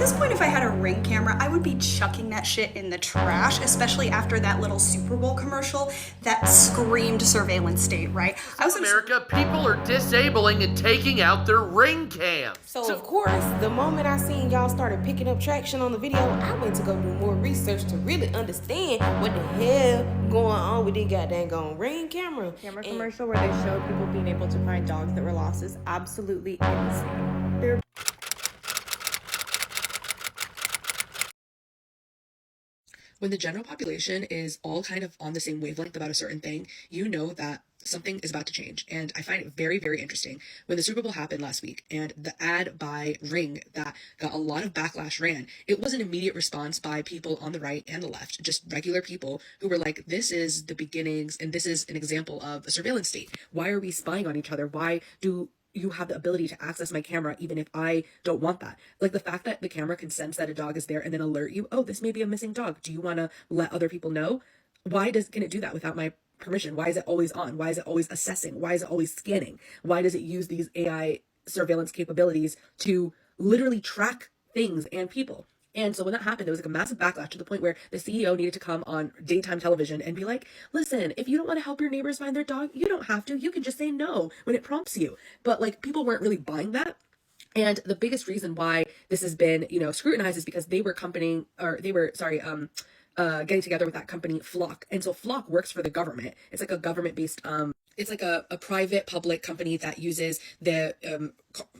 this point, if I had a Ring camera, I would be chucking that shit in the trash, especially after that little Super Bowl commercial that screamed surveillance state, right? I was In America, people are disabling and taking out their Ring cams. So of course, the moment I seen y'all started picking up traction on the video, I went to go do more research to really understand what the hell going on with this goddamn Ring camera. Commercial where they showed people being able to find dogs that were lost is absolutely insane. They're When the general population is all kind of on the same wavelength about a certain thing, you know that something is about to change. And I find it very, very interesting. When the Super Bowl happened last week and the ad by Ring that got a lot of backlash ran, it was an immediate response by people on the right and the left, just regular people who were like, this is the beginnings and this is an example of a surveillance state. Why are we spying on each other? Why do you have the ability to access my camera even if I don't want that? Like the fact that the camera can sense that a dog is there and then alert you, oh, this may be a missing dog. Do you want to let other people know? Can it do that without my permission? Why is it always on? Why is it always assessing? Why is it always scanning? Why does it use these AI surveillance capabilities to literally track things and people? And so when that happened, there was like a massive backlash to the point where the CEO needed to come on daytime television and be like, listen, if you don't want to help your neighbors find their dog, you don't have to. You can just say no when it prompts you. But like people weren't really buying that. And the biggest reason why this has been, scrutinized is because getting together with that company Flock. And so Flock works for the government. It's like a government-based it's like a private public company that uses the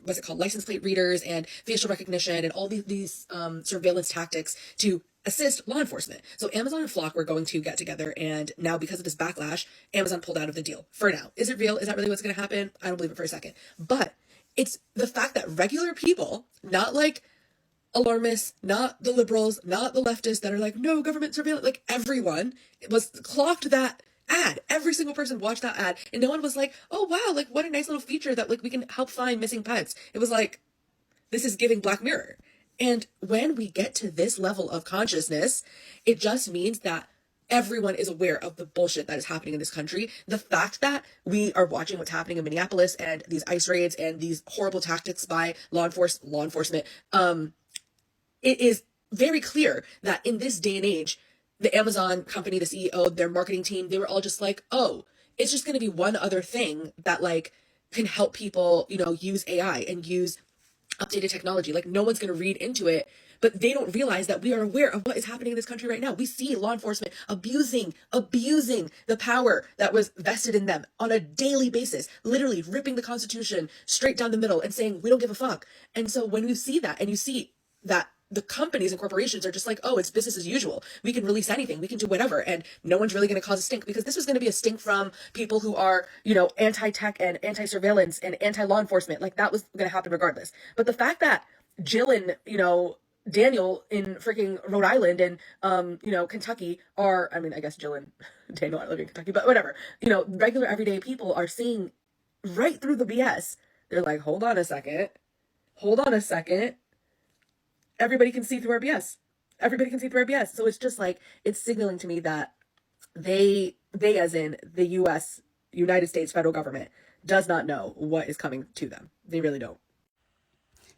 what's it called, license plate readers and facial recognition and all these surveillance tactics to assist law enforcement. So Amazon and Flock were going to get together, and now because of this backlash, Amazon pulled out of the deal for now. Is it real? Is that really what's going to happen? I don't believe it for a second. But it's the fact that regular people, not like alarmists, not the liberals, not the leftists that are like, no government surveillance, like everyone was clocked that ad. Every single person watched that ad, and no one was like, oh wow, like what a nice little feature that like we can help find missing pets. It was like, this is giving Black Mirror. And when we get to this level of consciousness, it just means that everyone is aware of the bullshit that is happening in this country. The fact that we are watching what's happening in Minneapolis and these ICE raids and these horrible tactics by law enforcement, it is very clear that in this day and age, the Amazon company, the CEO, their marketing team, they were all just like, oh, it's just going to be one other thing that like can help people, use AI and use updated technology. Like no one's going to read into it, but they don't realize that we are aware of what is happening in this country right now. We see law enforcement abusing the power that was vested in them on a daily basis, literally ripping the Constitution straight down the middle and saying, we don't give a fuck. And so when you see that and you see that the companies and corporations are just like, oh, it's business as usual. We can release anything. We can do whatever. And no one's really going to cause a stink, because this was going to be a stink from people who are, anti-tech and anti-surveillance and anti-law enforcement. Like that was going to happen regardless. But the fact that Jill and, Daniel in freaking Rhode Island and, Kentucky are, I guess Jill and Daniel are living in Kentucky, but whatever, regular everyday people are seeing right through the BS. They're like, hold on a second. Everybody can see through our BS. So it's just like, it's signaling to me that they as in the United States federal government, does not know what is coming to them. They really don't.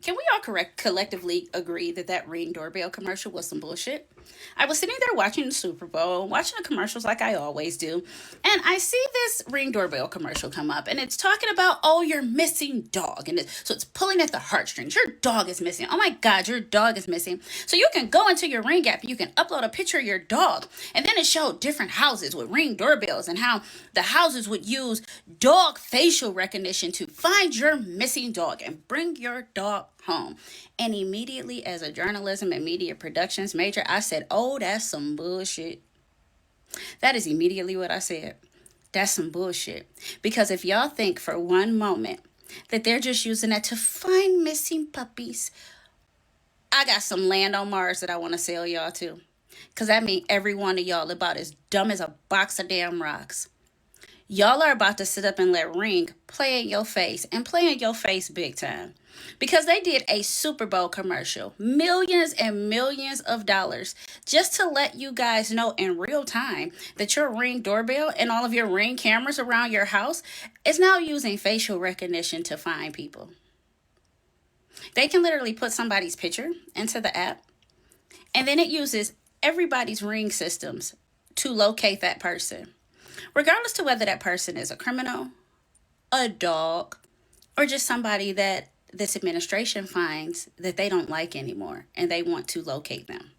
Can we all collectively agree that that Ring doorbell commercial was some bullshit? I was sitting there watching the Super Bowl, watching the commercials like I always do, and I see this Ring doorbell commercial come up, and it's talking about, oh, your missing dog, and so it's pulling at the heartstrings. Your dog is missing. Oh my God, your dog is missing. So you can go into your Ring app, you can upload a picture of your dog, and then it showed different houses with Ring doorbells and how the houses would use dog facial recognition to find your missing dog and bring your dog home. And immediately, as a journalism and media productions major, I said, oh, that's some bullshit. That is immediately what I said. That's some bullshit. Because if y'all think for one moment that they're just using that to find missing puppies, I got some land on Mars that I want to sell y'all to. Because that means every one of y'all about as dumb as a box of damn rocks. Y'all are about to sit up and let Ring play in your face, and play in your face big time. Because they did a Super Bowl commercial, millions and millions of dollars, just to let you guys know in real time that your Ring doorbell and all of your Ring cameras around your house is now using facial recognition to find people. They can literally put somebody's picture into the app, and then it uses everybody's Ring systems to locate that person, regardless to whether that person is a criminal, a dog, or just somebody that this administration finds that they don't like anymore and they want to locate them.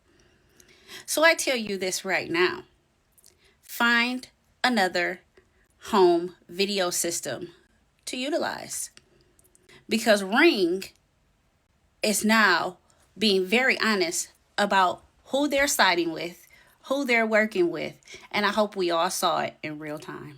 So I tell you this right now: find another home video system to utilize, because Ring is now being very honest about who they're siding with, who they're working with, and I hope we all saw it in real time.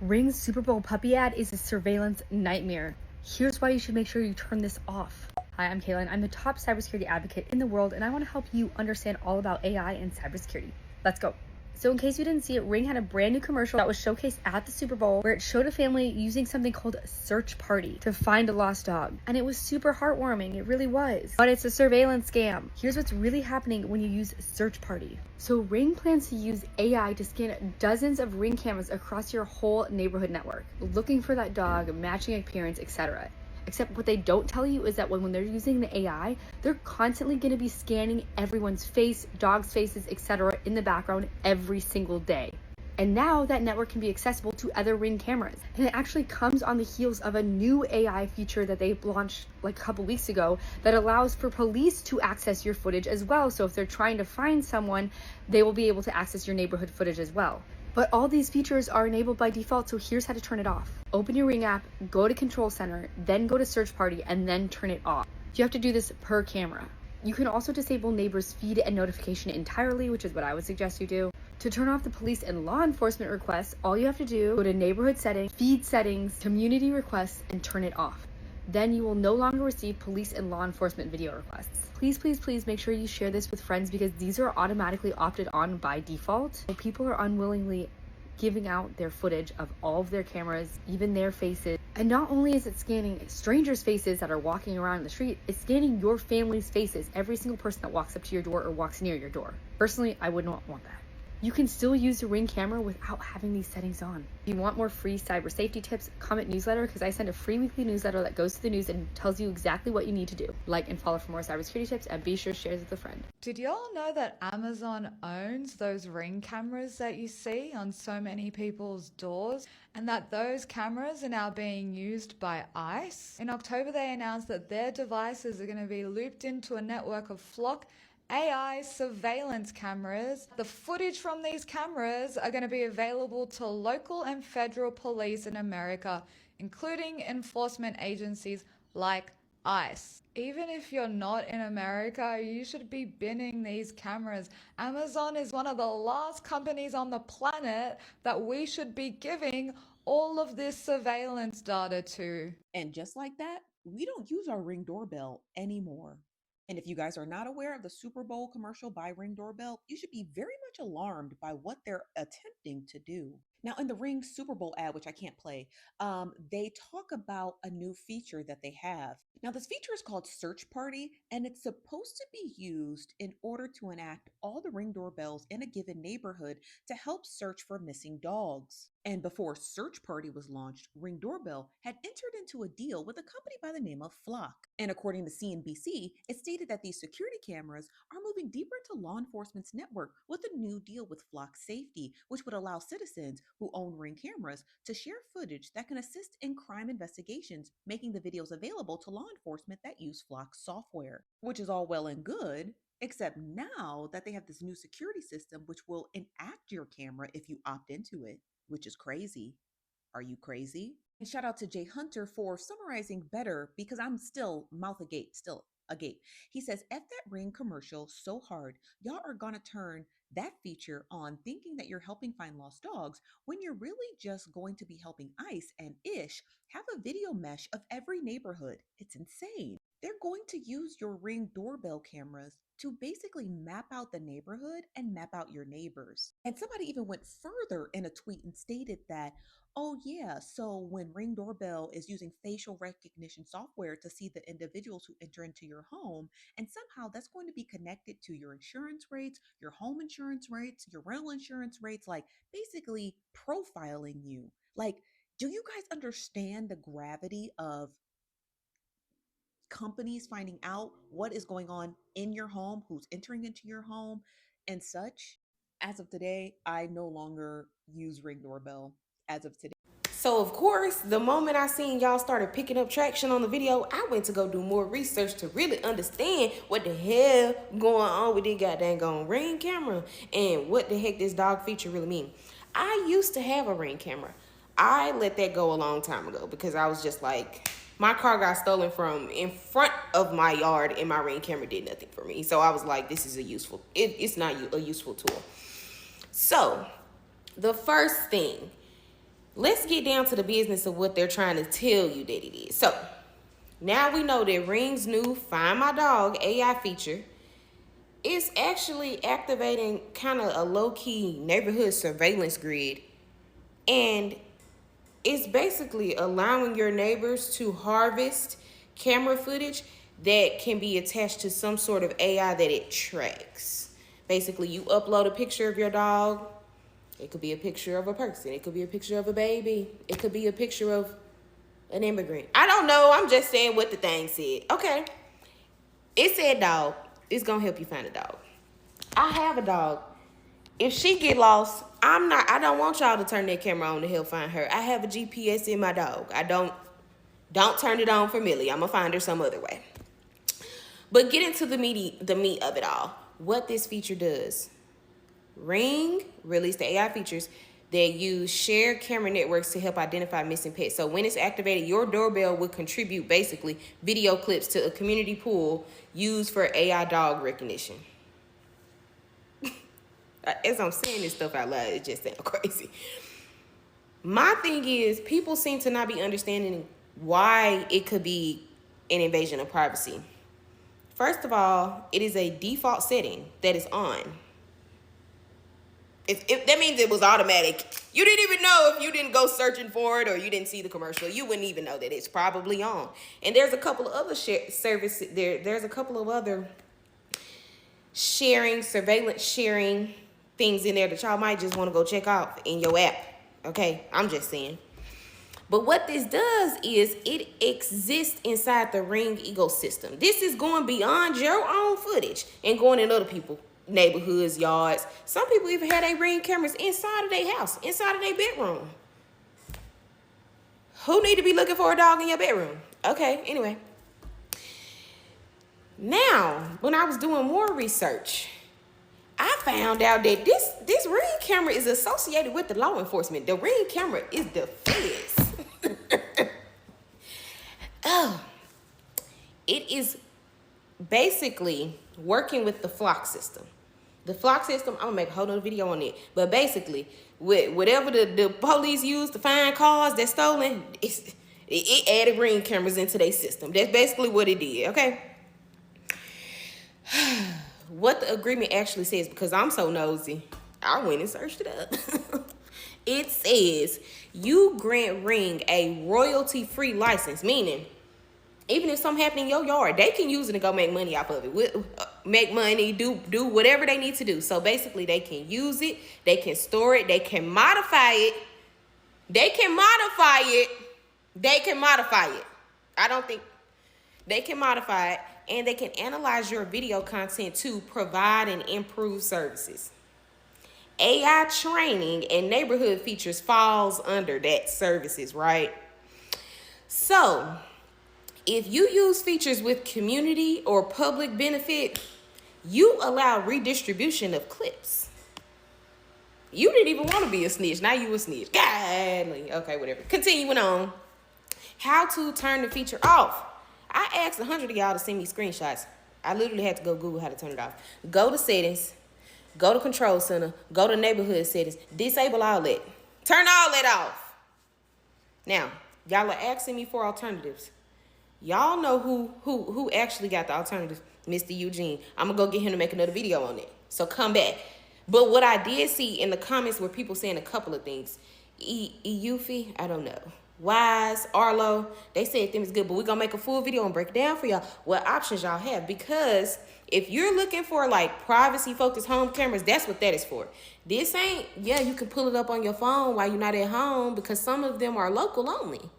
Ring's Super Bowl puppy ad is a surveillance nightmare. Here's why you should make sure you turn this off. Hi, I'm Kaylin. I'm the top cybersecurity advocate in the world, and I want to help you understand all about AI and cybersecurity. Let's go. So in case you didn't see it, Ring had a brand new commercial that was showcased at the Super Bowl where it showed a family using something called Search Party to find a lost dog. And it was super heartwarming, it really was. But it's a surveillance scam. Here's what's really happening when you use Search Party. So Ring plans to use AI to scan dozens of Ring cameras across your whole neighborhood network, looking for that dog, matching appearance, etc. Except what they don't tell you is that when they're using the AI, they're constantly going to be scanning everyone's face, dogs' faces, etc. in the background every single day. And now that network can be accessible to other Ring cameras. And it actually comes on the heels of a new AI feature that they launched like a couple weeks ago that allows for police to access your footage as well. So if they're trying to find someone, they will be able to access your neighborhood footage as well. But all these features are enabled by default, so here's how to turn it off. Open your Ring app, go to Control Center, then go to Search Party, and then turn it off. You have to do this per camera. You can also disable neighbors' feed and notification entirely, which is what I would suggest you do. To turn off the police and law enforcement requests, all you have to do, go to Neighborhood Settings, Feed Settings, Community Requests, and turn it off. Then you will no longer receive police and law enforcement video requests. Please, please, please make sure you share this with friends because these are automatically opted on by default. So people are unwillingly giving out their footage of all of their cameras, even their faces. And not only is it scanning strangers' faces that are walking around in the street, it's scanning your family's faces, every single person that walks up to your door or walks near your door. Personally, I would not want that. You can still use the Ring camera without having these settings on. If you want more free cyber safety tips, comment newsletter because I send a free weekly newsletter that goes to the news and tells you exactly what you need to do. Like and follow for more cybersecurity tips and be sure to share this with a friend. Did y'all know that Amazon owns those Ring cameras that you see on so many people's doors and that those cameras are now being used by ICE? In October, they announced that their devices are going to be looped into a network of Flock AI surveillance cameras. The footage from these cameras are going to be available to local and federal police in America, including enforcement agencies like ICE. Even if you're not in America, you should be binning these cameras. Amazon is one of the last companies on the planet that we should be giving all of this surveillance data to. And just like that, we don't use our Ring doorbell anymore. And if you guys are not aware of the Super Bowl commercial by Ring Doorbell, you should be very much alarmed by what they're attempting to do. Now, in the Ring Super Bowl ad, which I can't play, they talk about a new feature that they have. Now, this feature is called Search Party, and it's supposed to be used in order to enact all the Ring doorbells in a given neighborhood to help search for missing dogs. And before Search Party was launched, Ring Doorbell had entered into a deal with a company by the name of Flock. And according to CNBC, it stated that these security cameras are moving deeper into law enforcement's network with a new deal with Flock Safety, which would allow citizens who own Ring cameras to share footage that can assist in crime investigations, making the videos available to law enforcement that use Flock software, which is all well and good. Except now that they have this new security system, which will enact your camera if you opt into it, which is crazy. Are you crazy? And shout out to Jay Hunter for summarizing better because I'm still mouth agape, still agape. He says, F that Ring commercial so hard. Y'all are gonna turn that feature on thinking that you're helping find lost dogs when you're really just going to be helping ICE and Ish have a video mesh of every neighborhood. It's insane. They're going to use your Ring doorbell cameras to basically map out the neighborhood and map out your neighbors. And somebody even went further in a tweet and stated that, oh yeah, so when Ring Doorbell is using facial recognition software to see the individuals who enter into your home, and somehow that's going to be connected to your insurance rates, your home insurance rates, your rental insurance rates, like basically profiling you. Like, do you guys understand the gravity of companies finding out what is going on in your home, who's entering into your home, and such. As of today, I no longer use Ring Doorbell as of today. So of course, the moment I seen y'all started picking up traction on the video, I went to go do more research to really understand what the hell going on with this goddamn Ring camera and what the heck this dog feature really mean. I used to have a Ring camera. I let that go a long time ago because I was just like, my car got stolen from in front of my yard and my Ring camera did nothing for me. So I was like, this is it's not a useful tool. So the first thing, let's get down to the business of what they're trying to tell you that it is. So now we know that Ring's new Find My Dog AI feature is actually activating kind of a low-key neighborhood surveillance grid. And it's basically allowing your neighbors to harvest camera footage that can be attached to some sort of AI that it tracks. Basically, you upload a picture of your dog. It could be a picture of a person. It could be a picture of a baby. It could be a picture of an immigrant. I don't know. I'm just saying what the thing said. Okay. It said dog. It's going to help you find a dog. I have a dog. If she get lost, I don't want y'all to turn that camera on to help find her. I have a GPS in my dog. Don't turn it on for Millie. I'm going to find her some other way. But get into the meat of it all. What this feature does. Ring released the AI features that use shared camera networks to help identify missing pets. So when it's activated, your doorbell will contribute basically video clips to a community pool used for AI dog recognition. As I'm saying this stuff out loud, it just sounds crazy. My thing is, people seem to not be understanding why it could be an invasion of privacy. First of all, it is a default setting that is on. That means it was automatic. You didn't even know if you didn't go searching for it or you didn't see the commercial. You wouldn't even know that it's probably on. And there's a couple of other services. There's a couple of other surveillance sharing things in there that y'all might just want to go check out in your app. Okay, I'm just saying. But what this does is it exists inside the Ring ecosystem. This is going beyond your own footage and going in other people's neighborhoods, yards. Some people even have their Ring cameras inside of their house, inside of their bedroom. Who need to be looking for a dog in your bedroom? Okay, anyway. Now, when I was doing more research, I found out that this Ring camera is associated with the law enforcement. The Ring camera is the feds. It is basically working with the flock system. The flock system, I'm gonna make a whole nother video on it. But basically, with whatever the police use to find cars that's stolen, it added Ring cameras into their system. That's basically what it did, okay? What the agreement actually says, because I'm so nosy, I went and searched it up. It says you grant Ring a royalty-free license, meaning even if something happened in your yard, they can use it and go make money off of it. Make money, do whatever they need to do. So basically, they can use it, they can store it, they can modify it. They can modify it. They can modify it. I don't think they can modify it, and they can analyze your video content to provide and improve services. AI training and neighborhood features falls under that services, right? So if you use features with community or public benefit, you allow redistribution of clips. You didn't even want to be a snitch. Now you a snitch. Godly. Okay, whatever. Continuing on. How to turn the feature off. I asked 100 of y'all to send me screenshots. I literally had to go Google how to turn it off. Go to settings. Go to control center. Go to neighborhood settings. Disable all that. Turn all that off. Now, y'all are asking me for alternatives. Y'all know who actually got the alternative. Mr. Eugene. I'm going to go get him to make another video on it. So come back. But what I did see in the comments were people saying a couple of things. Eufy, I don't know. Wise, Arlo, they said them is good, but we're going to make a full video and break it down for y'all what options y'all have. Because if you're looking for like privacy-focused home cameras, that's what that is for. This ain't, yeah, you can pull it up on your phone while you're not at home because some of them are local only.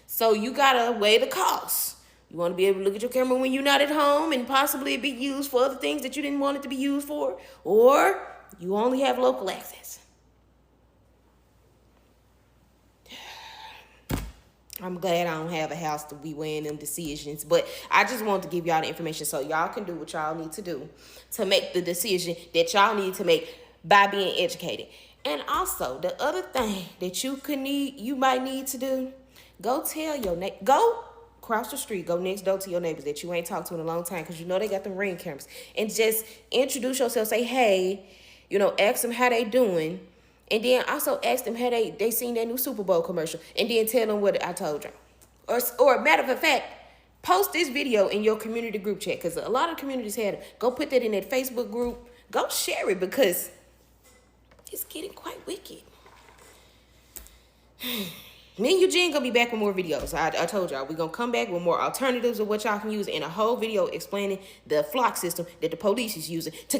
So you got to weigh the cost. You want to be able to look at your camera when you're not at home and possibly be used for other things that you didn't want it to be used for, or you only have local access. I'm glad I don't have a house to be weighing them decisions, but I just want to give y'all the information so y'all can do what y'all need to do to make the decision that y'all need to make by being educated. And also, the other thing that you might need to do, go tell your go cross the street, go next door to your neighbors that you ain't talked to in a long time, because you know they got them Ring cameras, and just introduce yourself. Say, hey, ask them how they doing. And then also ask them how they seen that new Super Bowl commercial. And then tell them what I told y'all. Or matter of fact, post this video in your community group chat. Because a lot of communities had it. Go put that in that Facebook group. Go share it, because it's getting quite wicked. Me and Eugene gonna be back with more videos. I told y'all, we're gonna come back with more alternatives of what y'all can use, in a whole video explaining the flock system that the police is using to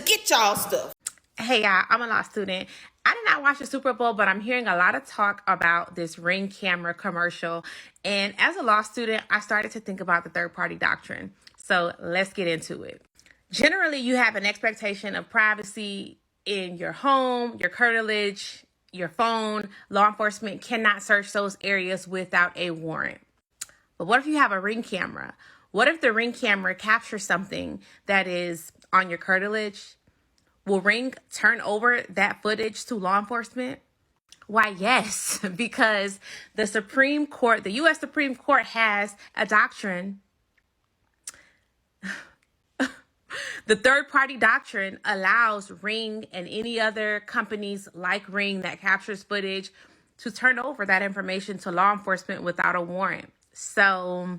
get y'all stuff. Hey y'all, I'm a law student. I did not watch the Super Bowl, but I'm hearing a lot of talk about this Ring camera commercial. And as a law student, I started to think about the third-party doctrine. So let's get into it. Generally, you have an expectation of privacy in your home, your curtilage, your phone. Law enforcement cannot search those areas without a warrant. But what if you have a Ring camera? What if the Ring camera captures something that is on your curtilage? Will Ring turn over that footage to law enforcement? Why, yes, because the Supreme Court, the U.S. Supreme Court has a doctrine. The third-party doctrine allows Ring and any other companies like Ring that captures footage to turn over that information to law enforcement without a warrant. So,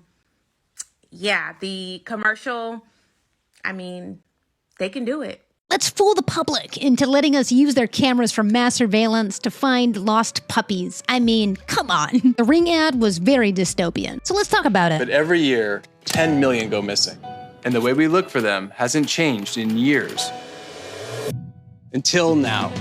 yeah, the commercial, they can do it. Let's fool the public into letting us use their cameras for mass surveillance to find lost puppies. Come on. The Ring ad was very dystopian. So let's talk about it. But every year, 10 million go missing. And the way we look for them hasn't changed in years. Until now.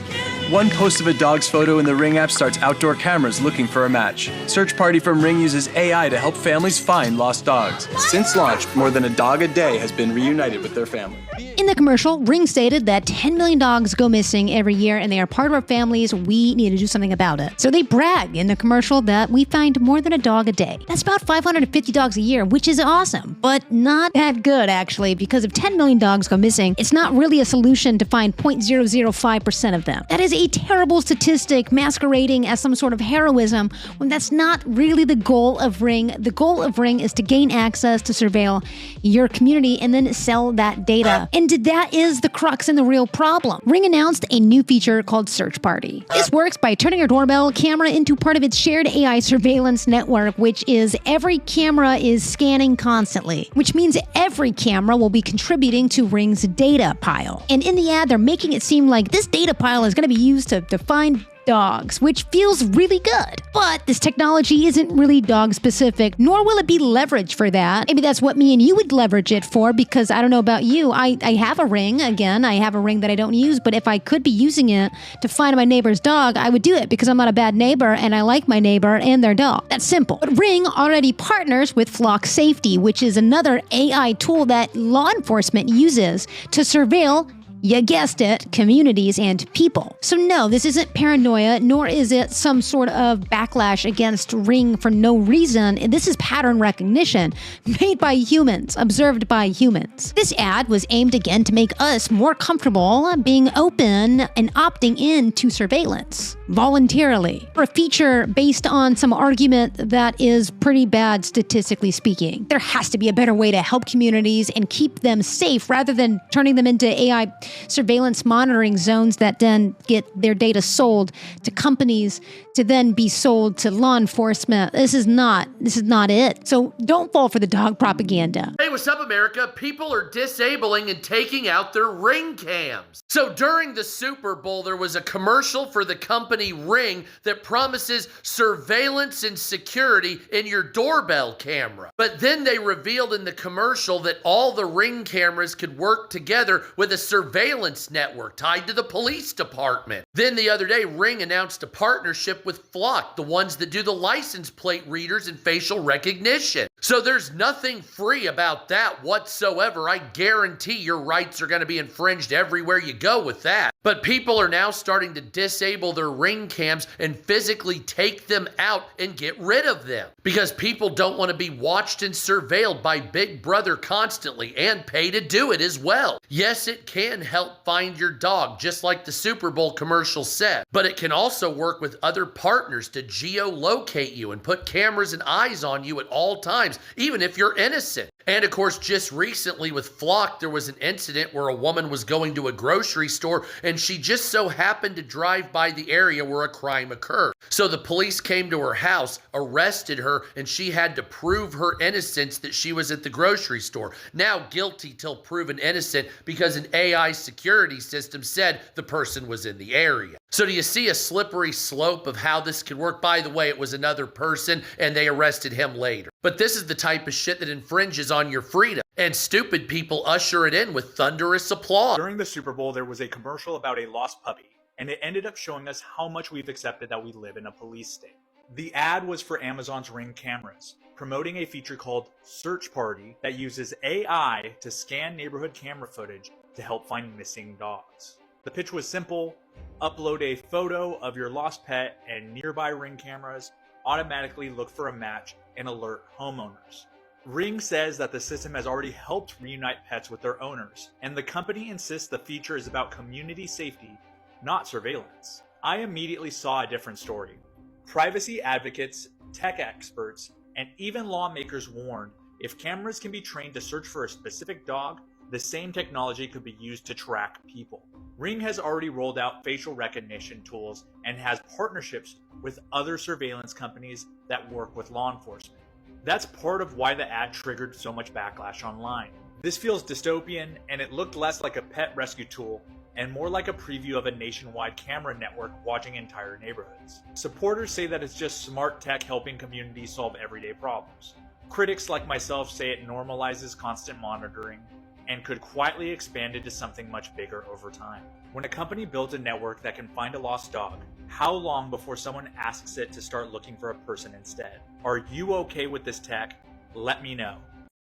One post of a dog's photo in the Ring app starts outdoor cameras looking for a match. Search Party from Ring uses AI to help families find lost dogs. Since launch, more than a dog a day has been reunited with their family. In the commercial, Ring stated that 10 million dogs go missing every year and they are part of our families. We need to do something about it. So they brag in the commercial that we find more than a dog a day. That's about 550 dogs a year, which is awesome, but not that good actually, because if 10 million dogs go missing, it's not really a solution to find 0.005% of them. That is a terrible statistic masquerading as some sort of heroism when that's not really the goal of Ring. The goal of Ring is to gain access to surveil your community and then sell that data. And that is the crux and the real problem. Ring announced a new feature called Search Party. This works by turning your doorbell camera into part of its shared AI surveillance network, which is every camera is scanning constantly, which means every camera will be contributing to Ring's data pile. And in the ad, they're making it seem like this data pile is going to be used to find dogs, which feels really good. But this technology isn't really dog specific, nor will it be leveraged for that. Maybe that's what me and you would leverage it for, because I don't know about you. I have a Ring. Again, I have a Ring that I don't use, but if I could be using it to find my neighbor's dog, I would do it because I'm not a bad neighbor and I like my neighbor and their dog. That's simple. But Ring already partners with Flock Safety, which is another AI tool that law enforcement uses to surveil, you guessed it, communities and people. So no, this isn't paranoia, nor is it some sort of backlash against Ring for no reason. This is pattern recognition made by humans, observed by humans. This ad was aimed again to make us more comfortable being open and opting in to surveillance voluntarily, for a feature based on some argument that is pretty bad statistically speaking. There has to be a better way to help communities and keep them safe rather than turning them into AI surveillance monitoring zones that then get their data sold to companies to then be sold to law enforcement. This is not it. So don't fall for the dog propaganda. Hey, what's up, America? People are disabling and taking out their Ring cams. So during the Super Bowl, there was a commercial for the company Ring that promises surveillance and security in your doorbell camera. But then they revealed in the commercial that all the Ring cameras could work together with a surveillance network tied to the police department. Then the other day, Ring announced a partnership with Flock, the ones that do the license plate readers and facial recognition. So there's nothing free about that whatsoever. I guarantee your rights are going to be infringed everywhere you go with that. But people are now starting to disable their Ring cams and physically take them out and get rid of them because people don't want to be watched and surveilled by Big Brother constantly and pay to do it as well. Yes, it can help find your dog, just like the Super Bowl commercial said, but it can also work with other partners to geolocate you and put cameras and eyes on you at all times, even if you're innocent. And of course, just recently with Flock, there was an incident where a woman was going to a grocery store and she just so happened to drive by the area where a crime occurred. So the police came to her house, arrested her, and she had to prove her innocence that she was at the grocery store. Now guilty till proven innocent because an AI security system said the person was in the area. So do you see a slippery slope of how this could work? By the way, it was another person and they arrested him later. But this is the type of shit that infringes on your freedom. And stupid people usher it in with thunderous applause. During the Super Bowl, there was a commercial about a lost puppy, and it ended up showing us how much we've accepted that we live in a police state. The ad was for Amazon's Ring cameras, promoting a feature called Search Party that uses AI to scan neighborhood camera footage to help find missing dogs. The pitch was simple: upload a photo of your lost pet and nearby Ring cameras automatically look for a match and alert homeowners. Ring says that the system has already helped reunite pets with their owners, and the company insists the feature is about community safety, not surveillance. I immediately saw a different story. Privacy advocates, tech experts, and even lawmakers warned if cameras can be trained to search for a specific dog, the same technology could be used to track people. Ring has already rolled out facial recognition tools and has partnerships with other surveillance companies that work with law enforcement. That's part of why the ad triggered so much backlash online. This feels dystopian, and it looked less like a pet rescue tool and more like a preview of a nationwide camera network watching entire neighborhoods. Supporters say that it's just smart tech helping communities solve everyday problems. Critics like myself say it normalizes constant monitoring and could quietly expand into something much bigger over time. When a company builds a network that can find a lost dog, how long before someone asks it to start looking for a person instead? Are you okay with this tech? Let me know.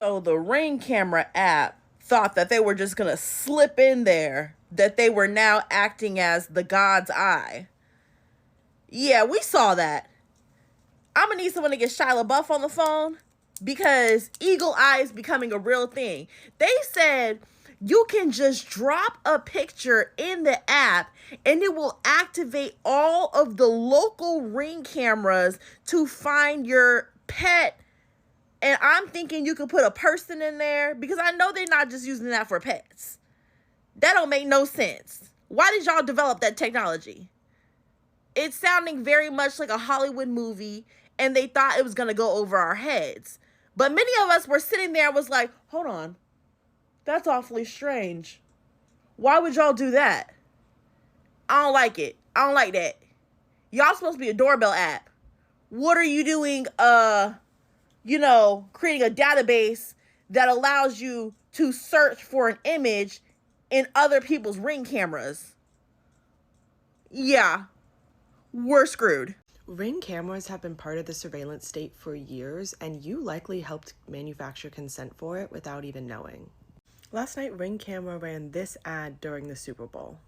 So the Ring camera app thought that they were just gonna slip in there, that they were now acting as the God's eye. Yeah, we saw that. I'm gonna need someone to get Shia LaBeouf on the phone because Eagle Eye is becoming a real thing. They said you can just drop a picture in the app and it will activate all of the local Ring cameras to find your pet. And I'm thinking you could put a person in there because I know they're not just using that for pets. That don't make no sense. Why did y'all develop that technology? It's sounding very much like a Hollywood movie and they thought it was going to go over our heads. But many of us were sitting there and was like, hold on. That's awfully strange. Why would y'all do that? I don't like it. I don't like that. Y'all supposed to be a doorbell app. What are you doing, creating a database that allows you to search for an image in other people's Ring cameras? Yeah, we're screwed. Ring cameras have been part of the surveillance state for years, and you likely helped manufacture consent for it without even knowing. Last night, Ring camera ran this ad during the Super Bowl.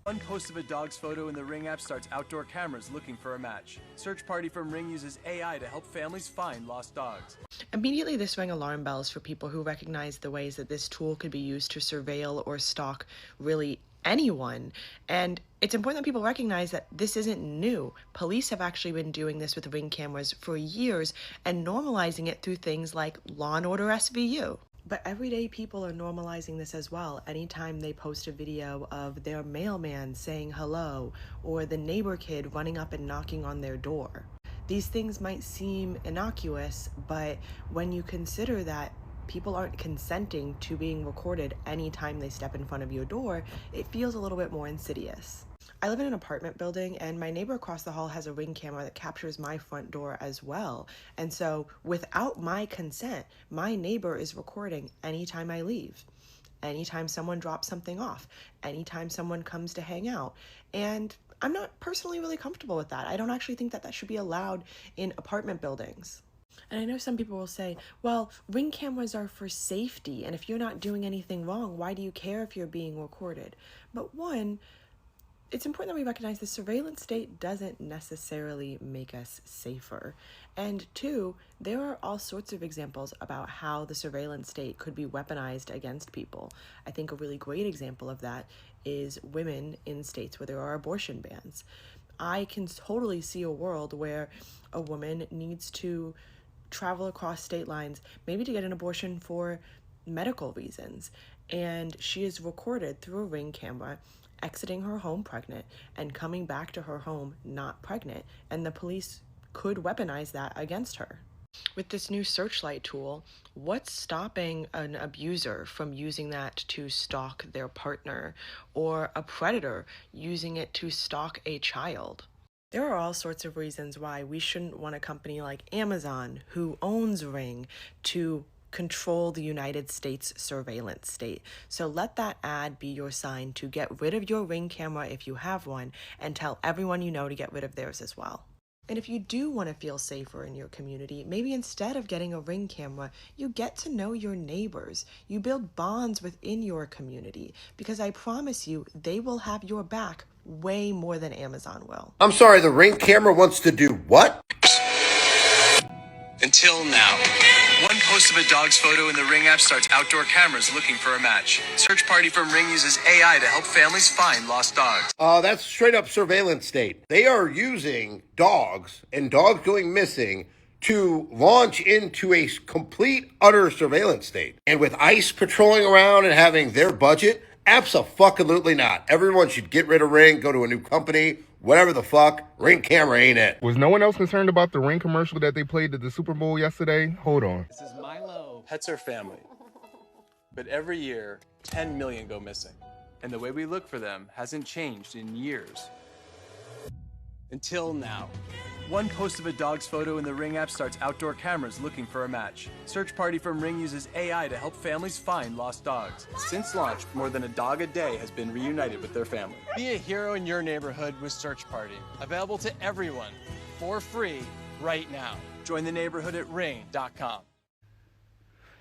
One post of a dog's photo in the Ring app starts outdoor cameras looking for a match. Search Party from Ring uses AI to help families find lost dogs. Immediately, this rang alarm bells for people who recognize the ways that this tool could be used to surveil or stalk really anyone. And it's important that people recognize that this isn't new. Police have actually been doing this with Ring cameras for years and normalizing it through things like Law & Order SVU. But everyday people are normalizing this as well. Anytime they post a video of their mailman saying hello or the neighbor kid running up and knocking on their door. These things might seem innocuous, but when you consider that people aren't consenting to being recorded anytime they step in front of your door, it feels a little bit more insidious. I live in an apartment building and my neighbor across the hall has a Ring camera that captures my front door as well. And so without my consent, my neighbor is recording anytime I leave, anytime someone drops something off, anytime someone comes to hang out. And I'm not personally really comfortable with that. I don't actually think that that should be allowed in apartment buildings. And I know some people will say, well, Ring cameras are for safety, and if you're not doing anything wrong, why do you care if you're being recorded? But one, it's important that we recognize the surveillance state doesn't necessarily make us safer. And two, there are all sorts of examples about how the surveillance state could be weaponized against people. I think a really great example of that is women in states where there are abortion bans. I can totally see a world where a woman needs to travel across state lines, maybe to get an abortion for medical reasons, and she is recorded through a Ring camera exiting her home pregnant and coming back to her home not pregnant, and the police could weaponize that against her. With this new searchlight tool, what's stopping an abuser from using that to stalk their partner, or a predator using it to stalk a child? There are all sorts of reasons why we shouldn't want a company like Amazon, who owns Ring, to control the United States surveillance state. So let that ad be your sign to get rid of your Ring camera if you have one, and tell everyone you know to get rid of theirs as well. And if you do want to feel safer in your community, maybe instead of getting a Ring camera, you get to know your neighbors. You build bonds within your community, because I promise you, they will have your back way more than Amazon will. I'm sorry, the Ring camera wants to do what? Until now. One post of a dog's photo in the Ring app starts outdoor cameras looking for a match. Search Party from Ring uses AI to help families find lost dogs. That's straight up surveillance state. They are using dogs and dogs going missing to launch into a complete, utter surveillance state. And with ICE patrolling around and having their budget, abso-fucking-lutely not. Everyone should get rid of Ring, go to a new company, whatever the fuck. Ring camera ain't it. Was no one else concerned about the Ring commercial that they played at the Super Bowl yesterday? Hold on. This is Milo. Pets are family. But every year, 10 million go missing. And the way we look for them hasn't changed in years. Until now. One post of a dog's photo in the Ring app starts outdoor cameras looking for a match. Search Party from Ring uses AI to help families find lost dogs. Since launch, more than a dog a day has been reunited with their family. Be a hero in your neighborhood with Search Party. Available to everyone for free right now. Join the neighborhood at ring.com.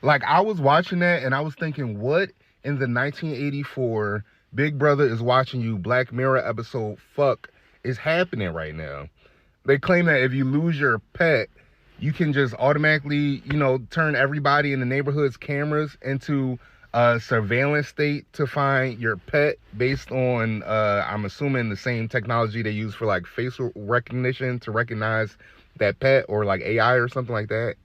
Like, I was watching that and I was thinking, what in the 1984 Big Brother is watching you Black Mirror episode fuck is happening right now? They claim that if you lose your pet, you can just automatically, turn everybody in the neighborhood's cameras into a surveillance state to find your pet based on, I'm assuming, the same technology they use for like facial recognition to recognize that pet, or like AI or something like that.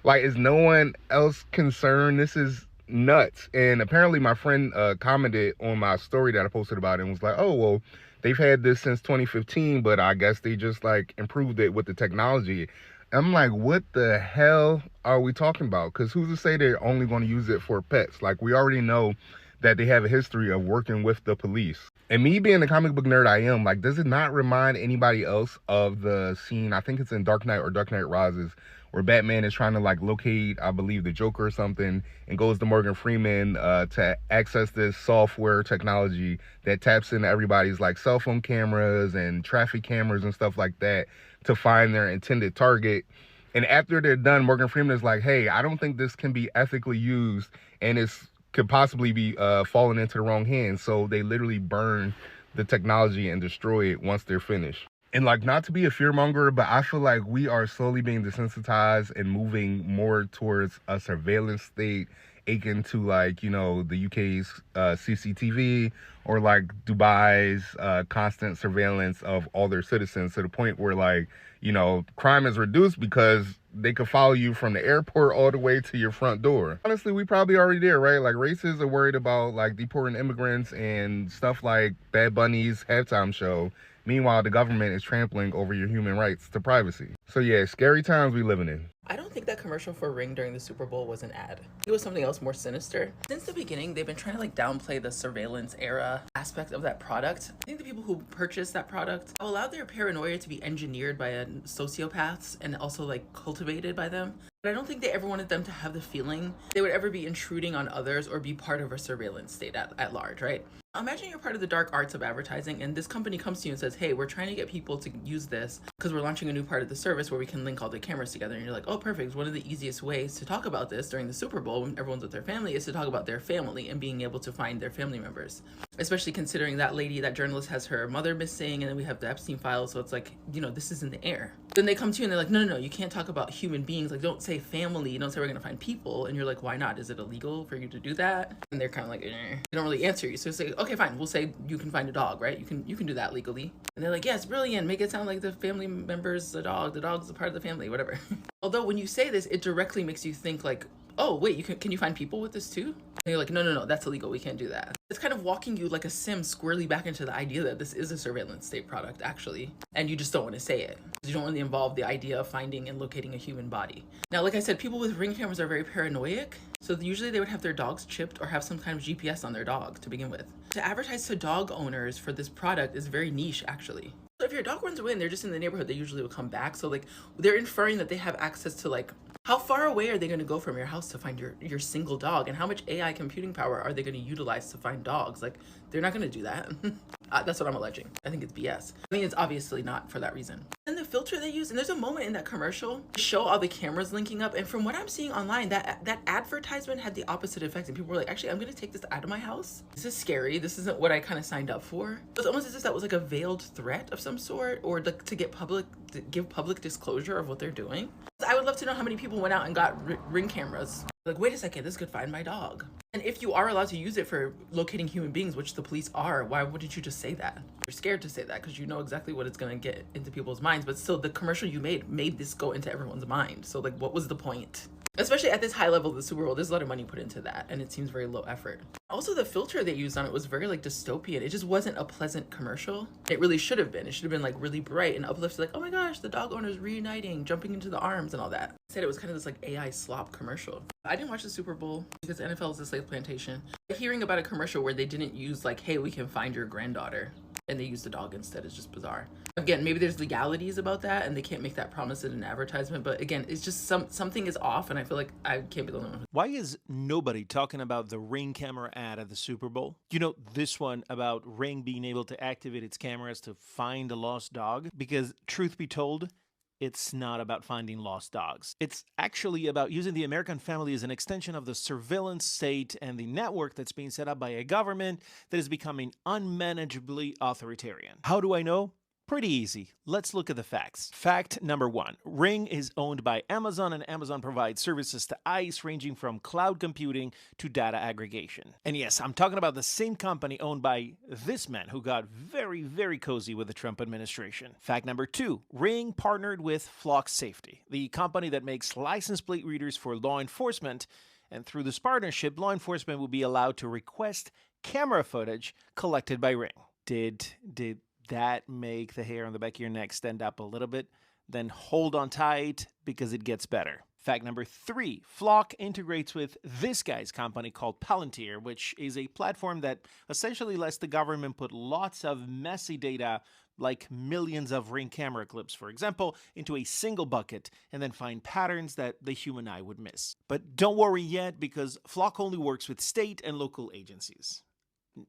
Like, is no one else concerned? This is nuts. And apparently my friend commented on my story that I posted about it and was like, oh, well, they've had this since 2015, but I guess they just like improved it with the technology. I'm like, what the hell are we talking about? Because who's to say they're only going to use it for pets? Like, we already know that they have a history of working with the police. And me being the comic book nerd I am, like, does it not remind anybody else of the scene, I think it's in Dark Knight or Dark Knight Rises, where Batman is trying to like locate, I believe, the Joker or something, and goes to Morgan Freeman to access this software technology that taps into everybody's like cell phone cameras and traffic cameras and stuff like that to find their intended target. And after they're done, Morgan Freeman is like, hey, I don't think this can be ethically used, and it's could possibly be falling into the wrong hands. So they literally burn the technology and destroy it once they're finished. And like, not to be a fearmonger, but I feel like we are slowly being desensitized and moving more towards a surveillance state akin to like, the UK's CCTV, or like Dubai's constant surveillance of all their citizens, to the point where like, crime is reduced because they could follow you from the airport all the way to your front door. Honestly, we probably already there, right? Like, racists are worried about like deporting immigrants and stuff like Bad Bunny's halftime show. Meanwhile, the government is trampling over your human rights to privacy. So yeah, scary times we living in. I don't think that commercial for Ring during the Super Bowl was an ad. It was something else more sinister. Since the beginning, they've been trying to downplay the surveillance era aspect of that product. I think the people who purchased that product allowed their paranoia to be engineered by sociopaths and also cultivated by them. But I don't think they ever wanted them to have the feeling they would ever be intruding on others or be part of a surveillance state at large, right? Imagine you're part of the dark arts of advertising and this company comes to you and says, hey, we're trying to get people to use this because we're launching a new part of the service where we can link all the cameras together. And you're like, oh, perfect. One of the easiest ways to talk about this during the Super Bowl when everyone's with their family is to talk about their family and being able to find their family members. Especially considering that journalist has her mother missing and then we have the Epstein files. So it's this is in the air. Then they come to you and they're like, no, you can't talk about human beings. Don't say family. Don't say we're going to find people. And you're like, why not? Is it illegal for you to do that? And they're kind of They don't really answer you. So say, okay, fine. We'll say you can find a dog, right? You can do that legally. And they're like, yes, brilliant. Make it sound like the family member's a dog. The dog's a part of the family, whatever. Although when you say this, it directly makes you think oh, wait, can you find people with this too? And you're like, no, that's illegal. We can't do that. It's kind of walking you like a sim squarely back into the idea that this is a surveillance state product, actually. And you just don't want to say it. You don't want to involve the idea of finding and locating a human body. Now, like I said, people with Ring cameras are very paranoid. So usually they would have their dogs chipped or have some kind of GPS on their dog to begin with. To advertise to dog owners for this product is very niche, actually. So if your dog runs away and they're just in the neighborhood, they usually will come back. So they're inferring that they have access to how far away are they going to go from your house to find your single dog? And how much AI computing power are they going to utilize to find dogs? They're not going to do that. That's what I'm alleging. I think it's BS. I think it's obviously not for that reason. And the filter they use, and there's a moment in that commercial to show all the cameras linking up. And from what I'm seeing online, that advertisement had the opposite effect. And people were like, actually, I'm going to take this out of my house. This is scary. This isn't what I kind of signed up for. It was almost as if that was a veiled threat of some sort, or to give public disclosure of what they're doing. I would love to know how many people went out and got Ring cameras. Wait a second, this could find my dog. And if you are allowed to use it for locating human beings, which the police are, why wouldn't you just say that? You're scared to say that because you know exactly what it's going to get into people's minds. But still, the commercial you made this go into everyone's mind. So what was the point? Especially at this high level of the Super Bowl, there's a lot of money put into that, and it seems very low effort. Also, the filter they used on it was very dystopian. It just wasn't a pleasant commercial. It really should have been. It should have been really bright and uplifted, oh my gosh, the dog owner's reuniting, jumping into the arms and all that. Instead, it was kind of this AI slop commercial. I didn't watch the Super Bowl because the NFL is a slave plantation. Hearing about a commercial where they didn't use hey, we can find your granddaughter, and they used the dog instead is just bizarre. Again, maybe there's legalities about that and they can't make that promise in an advertisement, but again, it's just something is off, and I feel like I can't be the only one. Why is nobody talking about the Ring camera ad at the Super Bowl? This one about Ring being able to activate its cameras to find a lost dog? Because truth be told, it's not about finding lost dogs. It's actually about using the American family as an extension of the surveillance state and the network that's being set up by a government that is becoming unmanageably authoritarian. How do I know? Pretty easy. Let's look at the facts. Fact number 1. Ring is owned by Amazon, and Amazon provides services to ICE ranging from cloud computing to data aggregation. And yes, I'm talking about the same company owned by this man who got very, very cozy with the Trump administration. Fact number 2. Ring partnered with Flock Safety, the company that makes license plate readers for law enforcement, and through this partnership, law enforcement will be allowed to request camera footage collected by Ring. Did that make the hair on the back of your neck stand up a little bit? Then hold on tight because it gets better. Fact number 3, Flock integrates with this guy's company called Palantir, which is a platform that essentially lets the government put lots of messy data, like millions of Ring camera clips, for example, into a single bucket and then find patterns that the human eye would miss. But don't worry yet, because Flock only works with state and local agencies.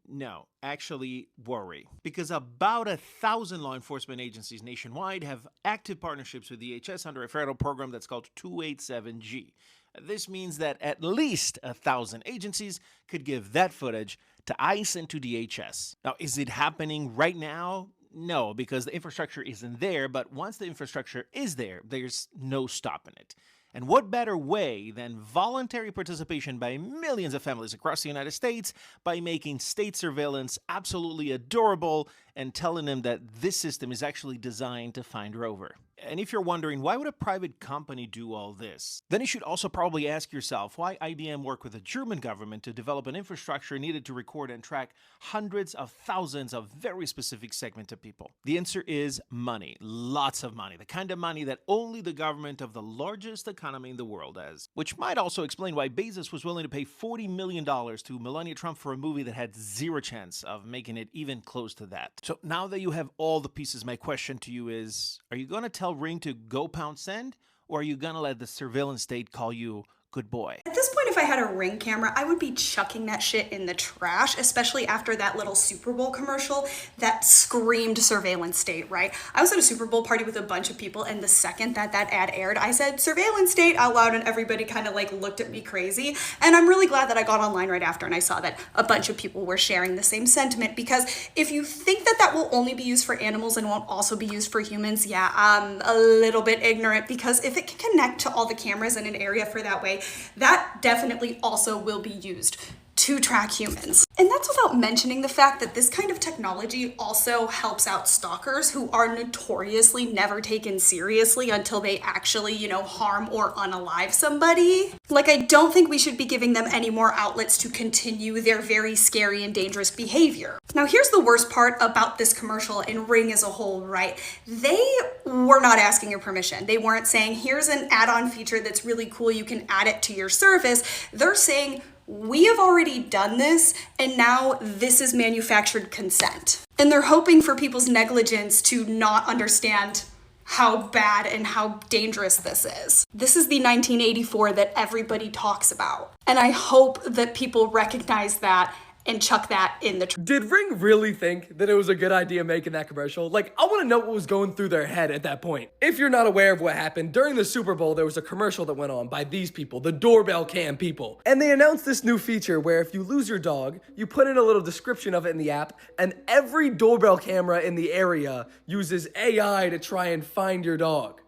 No, actually worry, because about 1,000 law enforcement agencies nationwide have active partnerships with DHS under a federal program that's called 287G. This means that at least 1,000 agencies could give that footage to ICE and to DHS. Now, is it happening right now? No, because the infrastructure isn't there, but once the infrastructure is there, there's no stopping it. And what better way than voluntary participation by millions of families across the United States by making state surveillance absolutely adorable and telling them that this system is actually designed to find Rover. And if you're wondering, why would a private company do all this? Then you should also probably ask yourself why IBM worked with the German government to develop an infrastructure needed to record and track hundreds of thousands of very specific segmented people. The answer is money. Lots of money. The kind of money that only the government of the largest economy in the world has. Which might also explain why Bezos was willing to pay $40 million to Melania Trump for a movie that had zero chance of making it even close to that. So now that you have all the pieces, my question to you is, are you going to tell Ring to go pound sand, or are you going to let the surveillance state call you good boy? At this point, if I had a Ring camera, I would be chucking that shit in the trash, especially after that little Super Bowl commercial that screamed surveillance state, right? I was at a Super Bowl party with a bunch of people, and the second that ad aired, I said surveillance state out loud, and everybody kind of like looked at me crazy. And I'm really glad that I got online right after and I saw that a bunch of people were sharing the same sentiment, because if you think that that will only be used for animals and won't also be used for humans, yeah, I'm a little bit ignorant, because if it can connect to all the cameras in an area for that way, that definitely also will be used to track humans. And that's without mentioning the fact that this kind of technology also helps out stalkers who are notoriously never taken seriously until they actually, harm or unalive somebody. Like, I don't think we should be giving them any more outlets to continue their very scary and dangerous behavior. Now, here's the worst part about this commercial and Ring as a whole, right? They were not asking your permission. They weren't saying, here's an add-on feature that's really cool, you can add it to your service. They're saying, we have already done this, and now this is manufactured consent. And they're hoping for people's negligence to not understand how bad and how dangerous this is. This is the 1984 that everybody talks about. And I hope that people recognize that and chuck that in the trash. Did Ring really think that it was a good idea making that commercial? Like, I want to know what was going through their head at that point. If you're not aware of what happened, during the Super Bowl, there was a commercial that went on by these people, the doorbell cam people. And they announced this new feature where if you lose your dog, you put in a little description of it in the app, and every doorbell camera in the area uses AI to try and find your dog.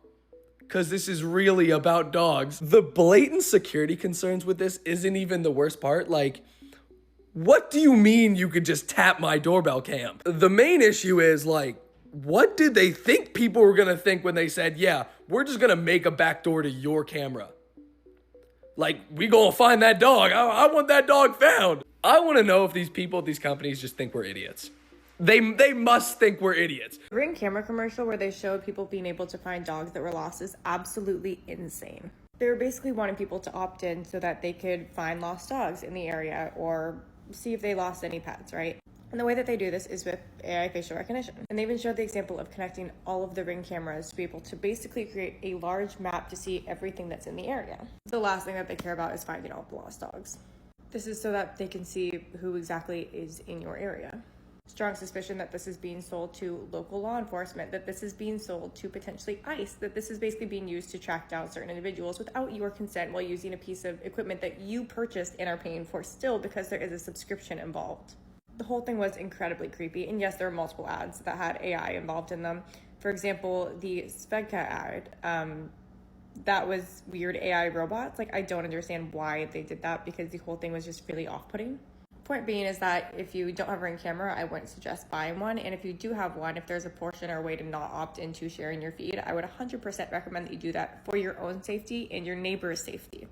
Because this is really about dogs. The blatant security concerns with this isn't even the worst part. Like, what do you mean you could just tap my doorbell cam? The main issue is, like, what did they think people were gonna think when they said, yeah, we're just gonna make a backdoor to your camera? Like, we gonna find that dog. I want that dog found. I wanna know if these people at these companies just think we're idiots. They must think we're idiots. The Ring camera commercial where they showed people being able to find dogs that were lost is absolutely insane. They were basically wanting people to opt in so that they could find lost dogs in the area or see if they lost any pets, right? And the way that they do this is with AI facial recognition. And they even showed the example of connecting all of the Ring cameras to be able to basically create a large map to see everything that's in the area. The last thing that they care about is finding all the lost dogs. This is so that they can see who exactly is in your area. Strong suspicion that this is being sold to local law enforcement, that this is being sold to potentially ICE, that this is basically being used to track down certain individuals without your consent while using a piece of equipment that you purchased and are paying for still because there is a subscription involved. The whole thing was incredibly creepy, and yes, there were multiple ads that had AI involved in them. For example, the Svedka ad, that was weird AI robots. Like, I don't understand why they did that because the whole thing was just really off-putting. Point being is that if you don't have a Ring camera, I wouldn't suggest buying one. And if you do have one, if there's a portion or a way to not opt into sharing your feed, I would 100% recommend that you do that for your own safety and your neighbor's safety.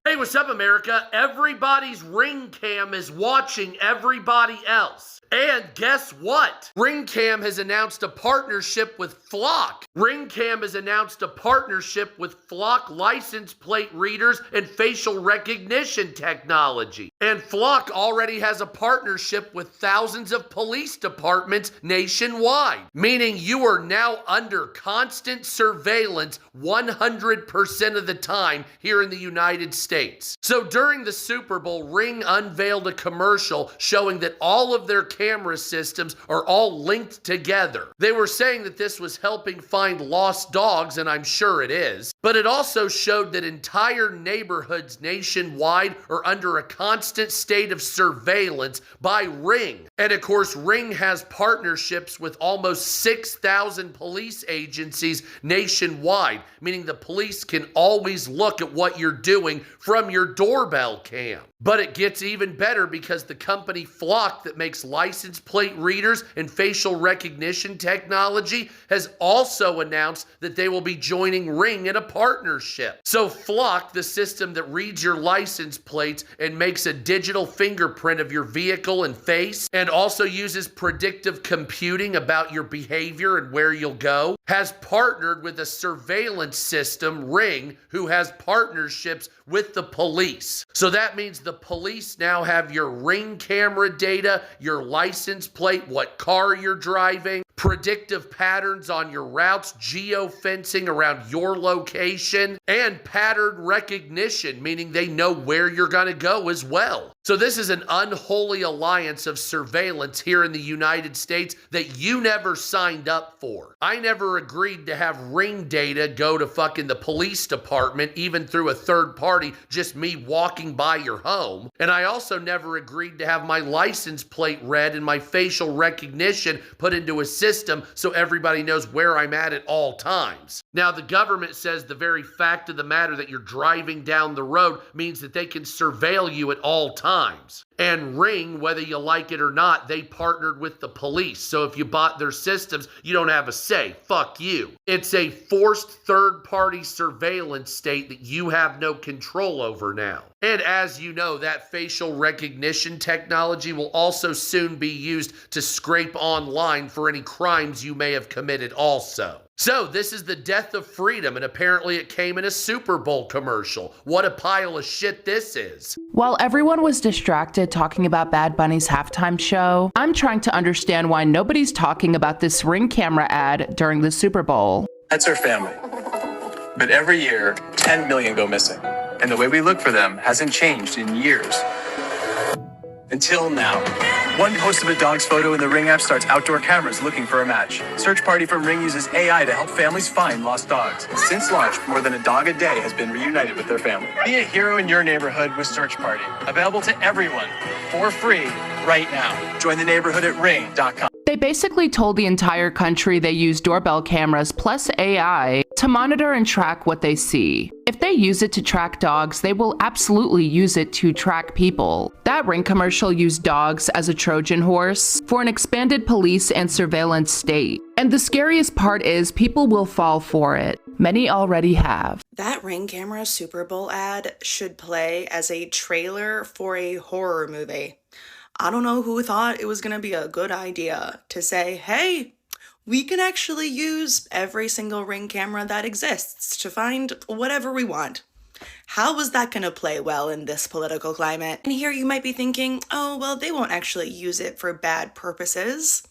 Hey, what's up, America? Everybody's Ring cam is watching everybody else. And guess what? Ring Cam has announced a partnership with Flock. Ring Cam has announced a partnership with Flock license plate readers and facial recognition technology. And Flock already has a partnership with thousands of police departments nationwide, meaning you are now under constant surveillance 100% of the time here in the United States. So during the Super Bowl, Ring unveiled a commercial showing that all of their camera systems are all linked together. They were saying that this was helping find lost dogs, and I'm sure it is. But it also showed that entire neighborhoods nationwide are under a constant state of surveillance by Ring. And of course, Ring has partnerships with almost 6,000 police agencies nationwide, meaning the police can always look at what you're doing from your doorbell cam. But it gets even better because the company Flock that makes license plate readers and facial recognition technology has also announced that they will be joining Ring in a partnership. So Flock, the system that reads your license plates and makes a digital fingerprint of your vehicle and face, and also uses predictive computing about your behavior and where you'll go, has partnered with a surveillance system, Ring, who has partnerships with the police. So that means the police now have your Ring camera data, your license plate, what car you're driving, predictive patterns on your routes, geofencing around your location, and pattern recognition, meaning they know where you're going to go as well. So this is an unholy alliance of surveillance here in the United States that you never signed up for. I never agreed to have Ring data go to fucking the police department, even through a third party, just me walking by your home. And I also never agreed to have my license plate read and my facial recognition put into a system so everybody knows where I'm at all times. Now, the government says the very fact of the matter that you're driving down the road means that they can surveil you at all times. And Ring, whether you like it or not, they partnered with the police. So if you bought their systems, you don't have a say. Fuck you. It's a forced third-party surveillance state that you have no control over now. And as you know, that facial recognition technology will also soon be used to scrape online for any crimes you may have committed also. So this is the death of freedom, and apparently it came in a Super Bowl commercial. What a pile of shit this is. While everyone was distracted talking about Bad Bunny's halftime show, I'm trying to understand why nobody's talking about this Ring camera ad during the Super Bowl. Pets are family. But every year, 10 million go missing. And the way we look for them hasn't changed in years. Until now. One post of a dog's photo in the Ring app starts outdoor cameras looking for a match. Search Party from Ring uses AI to help families find lost dogs. Since launch, more than a dog a day has been reunited with their family. Be a hero in your neighborhood with Search Party. Available to everyone for free right now. Join the neighborhood at ring.com. They basically told the entire country they use doorbell cameras plus AI to monitor and track what they see. If they use it to track dogs, they will absolutely use it to track people. That Ring commercial used dogs as a Trojan horse for an expanded police and surveillance state. And the scariest part is people will fall for it. Many already have. That Ring camera Super Bowl ad should play as a trailer for a horror movie. I don't know who thought it was going to be a good idea to say, hey, we can actually use every single Ring camera that exists to find whatever we want. How is that going to play well in this political climate? And here you might be thinking, oh, well, they won't actually use it for bad purposes.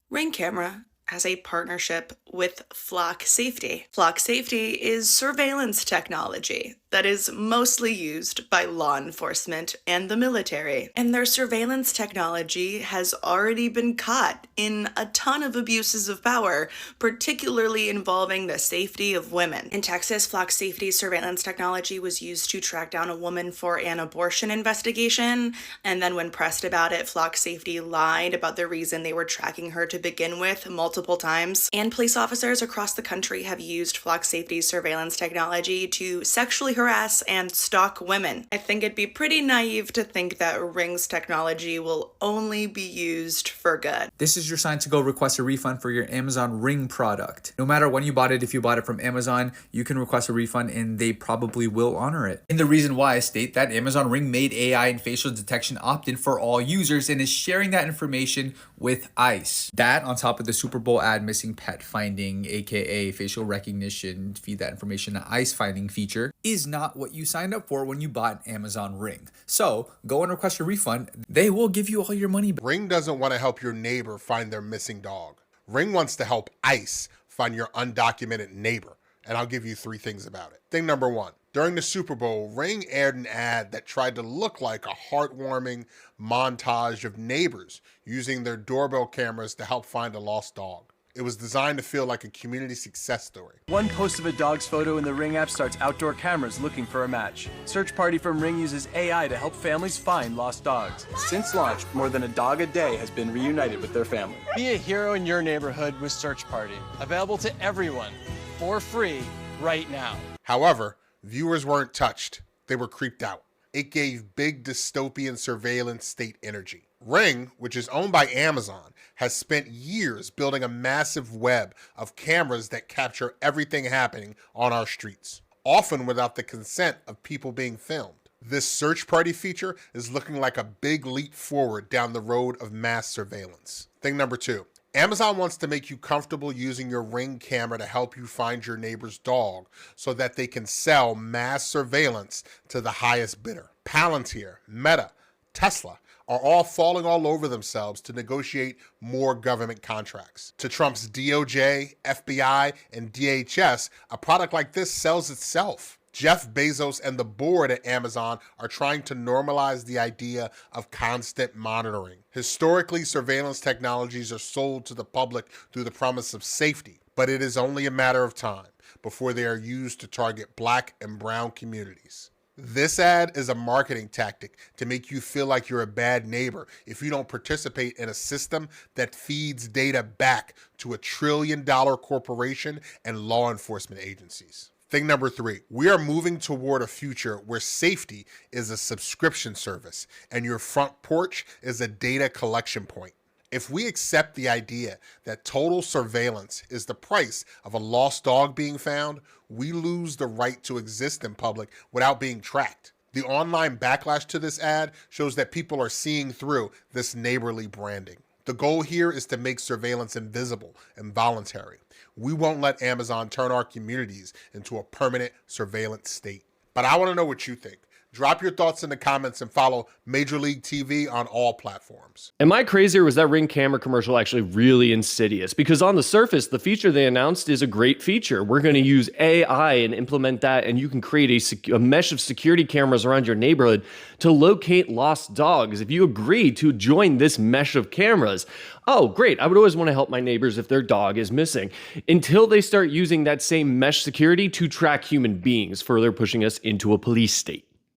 Ring camera has a partnership with Flock Safety. Flock Safety is surveillance technology that is mostly used by law enforcement and the military. And their surveillance technology has already been caught in a ton of abuses of power, particularly involving the safety of women. In Texas, Flock Safety's surveillance technology was used to track down a woman for an abortion investigation, and then when pressed about it, Flock Safety lied about the reason they were tracking her to begin with multiple times. And police officers across the country have used Flock Safety's surveillance technology to sexually harass and stalk women. I think it'd be pretty naive to think that Ring's technology will only be used for good. This is your sign to go request a refund for your Amazon Ring product. No matter when you bought it, if you bought it from Amazon, you can request a refund and they probably will honor it. And the reason why I state that Amazon Ring made AI and facial detection opt-in for all users and is sharing that information with ICE. That on top of the Super Bowl ad missing pet finding, aka facial recognition, feed that information to ICE finding feature, is not what you signed up for when you bought an Amazon Ring. So go and request a refund. They will give you all your money back. Ring doesn't want to help your neighbor find their missing dog. Ring wants to help ICE find your undocumented neighbor. And I'll give you 3 things about it. Thing number 1, during the Super Bowl, Ring aired an ad that tried to look like a heartwarming montage of neighbors using their doorbell cameras to help find a lost dog. It was designed to feel like a community success story. One post of a dog's photo in the Ring app starts outdoor cameras looking for a match. Search Party from Ring uses AI to help families find lost dogs. Since launch, more than a dog a day has been reunited with their family. Be a hero in your neighborhood with Search Party. Available to everyone for free right now. However, viewers weren't touched. They were creeped out. it gave big dystopian surveillance state energy. Ring, which is owned by Amazon, has spent years building a massive web of cameras that capture everything happening on our streets, often without the consent of people being filmed. This search party feature is looking like a big leap forward down the road of mass surveillance. Thing number 2. Amazon wants to make you comfortable using your Ring camera to help you find your neighbor's dog so that they can sell mass surveillance to the highest bidder. Palantir, Meta, Tesla are all falling all over themselves to negotiate more government contracts. To Trump's DOJ, FBI, and DHS, a product like this sells itself. Jeff Bezos and the board at Amazon are trying to normalize the idea of constant monitoring. Historically, surveillance technologies are sold to the public through the promise of safety, but it is only a matter of time before they are used to target Black and brown communities. This ad is a marketing tactic to make you feel like you're a bad neighbor if you don't participate in a system that feeds data back to $1 trillion corporation and law enforcement agencies. Thing number 3, we are moving toward a future where safety is a subscription service and your front porch is a data collection point. If we accept the idea that total surveillance is the price of a lost dog being found, we lose the right to exist in public without being tracked. The online backlash to this ad shows that people are seeing through this neighborly branding. The goal here is to make surveillance invisible and voluntary. We won't let Amazon turn our communities into a permanent surveillance state. But I want to know what you think. Drop your thoughts in the comments and follow Major League TV on all platforms. Am I crazy, or was that Ring camera commercial actually really insidious? Because on the surface, the feature they announced is a great feature. We're going to use AI and implement that, and you can create a mesh of security cameras around your neighborhood to locate lost dogs. If you agree to join this mesh of cameras, oh, great. I would always want to help my neighbors if their dog is missing. Until they start using that same mesh security to track human beings, further pushing us into a police state.